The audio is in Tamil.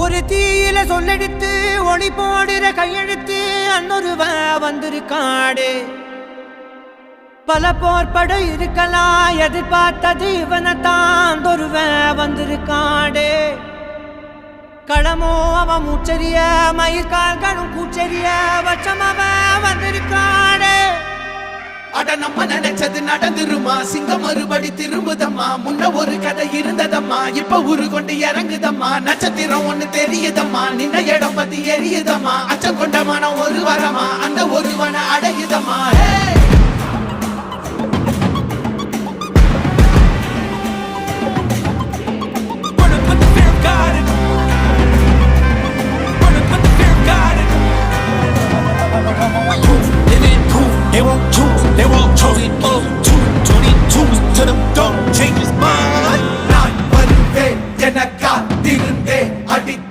ஒரு தீயில சொல்லெடுத்து ஒளி போடுற கையெழுத்து அன்னொருவ வந்திருக்காடு. பல போர்பட இருக்கலாம் எதிர்பார்த்தது இவனைத்தான் ஒருவ வந்திருக்காடு. களமோ அவன் மூச்சரிய மயிர்கால்களும் கூச்சரிய வச்சம் அவன் வந்திருக்காடு. அட நம்ம நினைச்சது நடந்துருமா, சிங்கம் மறுபடி திரும்புதம்மா. முன்ன ஒரு கதை இருந்ததம்மா, இப்ப ஊரு கொண்டு இறங்குதம்மா. நட்சத்திரம் ஒண்ணு தெரியுதம்மா, நின்ன இடம் பத்தி எரியுதம்மா. அச்சம் கொண்ட மனம் ஒரு வரமா, அந்த ஒருவனை அடையுதம்மா. Put the fear of God